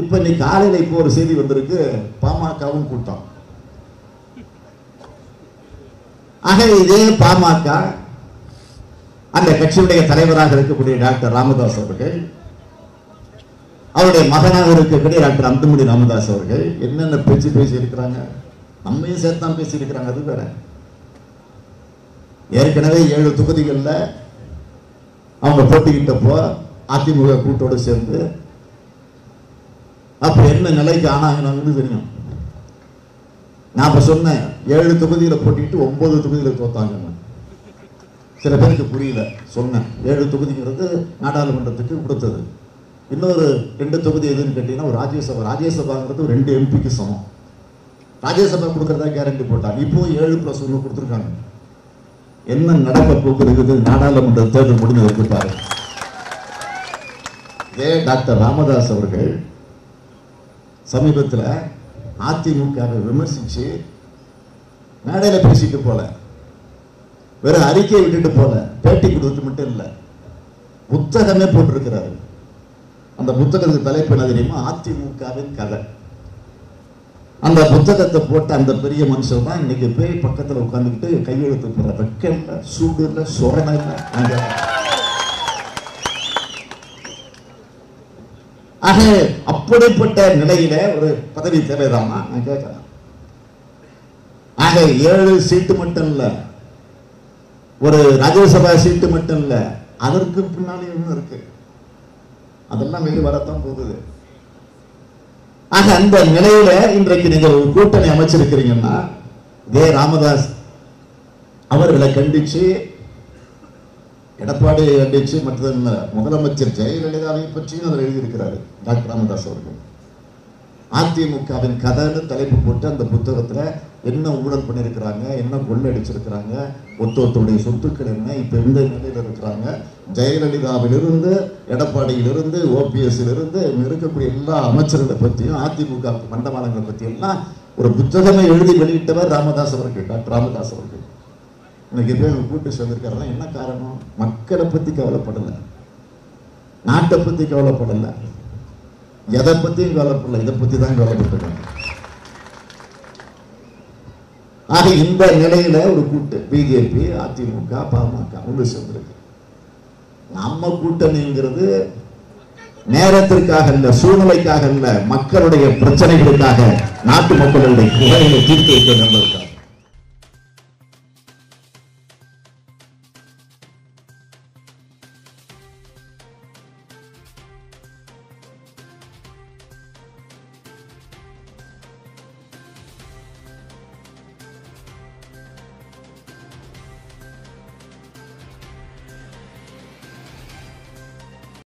இப்ப இன்னைக்கு காலையில இப்போ ஒரு செய்தி வந்திருக்கு, பாமகவும் கூட்டம். ஆக இதே பாமக அந்த கட்சியுடைய தலைவராக இருக்கக்கூடிய டாக்டர் ராமதாஸ் அவர்கள், அவருடைய மகனாக இருக்கக்கூடிய டாக்டர் அந்தமணி ராமதாஸ் அவர்கள் என்னென்ன பேசி இருக்கிறாங்க, நம்மையும் சேர்த்தான் பேசி இருக்கிறாங்க. அது வேற. ஏற்கனவே 7 தொகுதிகளில் அவங்க போட்டிக்கிட்டப்போ அதிமுக கூட்டோடு சேர்ந்து அப்ப என்ன நிலைக்கு ஆனாங்கன்னு தெரியும். நான் இப்ப சொன்னேன் 7 தொகுதியில போட்டிட்டு 9 தொகுதியில தோத்தாங்க. சில பேருக்கு புரியல. சொன்னேன் 7 தொகுதிங்கிறது நாடாளுமன்றத்துக்கு கொடுத்தது. இன்னொரு 2 தொகுதி எதுன்னு கேட்டீங்கன்னா ஒரு ராஜ்யசபாங்கிறது 2 எம்பிக்கு சமம். ராஜ்யசபா கொடுக்கறதா கேரண்டி போட்டாங்க. இப்போ 7+1 கொடுத்துருக்காங்க. என்ன நடக்க போகிறது நாடாளுமன்ற தேர்தல் முடிஞ்சதற்கு பாருங்க. இதே டாக்டர் ராமதாஸ் அவர்கள் சமீபத்தில் அதிமுகவை விமர்சிச்சு மேடையில் பேசிட்டு போல, வெறும் அறிக்கையை விட்டுட்டு போல, பேட்டி கொடுத்துட்டு மட்டும் இல்லை, புத்தகமே போட்டிருக்கிறாரு. அந்த புத்தகத்துக்கு தலைப்பு என்ன தெரியுமா? அதிமுகவின் கதை. அந்த புத்தகத்தை போட்ட அந்த பெரிய மனுஷன் தான் இன்னைக்கு போய் பக்கத்தில் உட்கார்ந்துக்கிட்டு கையெழுத்து போற. வெக்கம் இல்லை, சூடு இல்லை, சொரணை இல்லை. ஆக அப்படிப்பட்ட நிலையில ஒரு பதவி தேவைதானா நான் கேட்கிறேன். ஆக 7 சீட்டு மட்டும் இல்ல, ஒரு ராஜ்யசபா சீட்டு மட்டும் இல்ல, அதற்கு பின்னாலே இன்னும் இருக்கு. அதெல்லாம் வெளியே வரத்தான் போகுது. ஆக அந்த நிலையில இன்றைக்கு நீங்கள் ஒரு கூட்டணி அமைச்சிருக்கிறீங்கன்னா, இதே ராமதாஸ் அவர்களை கண்டிச்சு, எடப்பாடி கண்டிச்சு, மற்ற முதலமைச்சர் ஜெயலலிதாவை பற்றியும் அதில் எழுதியிருக்கிறாரு டாக்டர் ராமதாஸ் அவர்கள். அதிமுகவின் கதைன்னு தலைப்பு போட்டு அந்த புத்தகத்துல என்ன ஊழல் பண்ணியிருக்கிறாங்க, என்ன கொள்ளடிச்சிருக்கிறாங்க, ஒத்தொத்தருடைய சொத்துக்கள் என்ன, இப்ப எந்த நிலையில இருக்கிறாங்க, ஜெயலலிதாவிலிருந்து எடப்பாடியிலிருந்து ஓபிஎஸ்லிருந்து இருக்கக்கூடிய எல்லா அமைச்சர்களை பற்றியும் அதிமுக மண்டமானங்களை பற்றி எல்லாம் ஒரு புத்தகமே எழுதி வெளியிட்டவர் ராமதாஸ் அவர்கள், டாக்டர் ராமதாஸ் அவர்கள். இன்னைக்கு போய் கூட்டு சேர்ந்திருக்காருன்னா என்ன காரணம்? மக்களை பத்தி கவலைப்படல, நாட்டை பத்தி கவலைப்படல, எதை பத்தியும் கவலைப்படல, இதை பத்தி தான் கவலைப்பட்டிருக்காங்க. ஆக இந்த நிலையில ஒரு கூட்டு பிஜேபி, அதிமுக, பாமக ஒன்று சேர்ந்திருக்கு. நம்ம கூட்டணிங்கிறது நேரத்திற்காக இல்ல, சூழ்நிலைக்காக இல்ல, மக்களுடைய பிரச்சனைகளுக்காக, நாட்டு மக்களுடைய குறைகளை தீர்த்து வைக்க என்பதற்காக.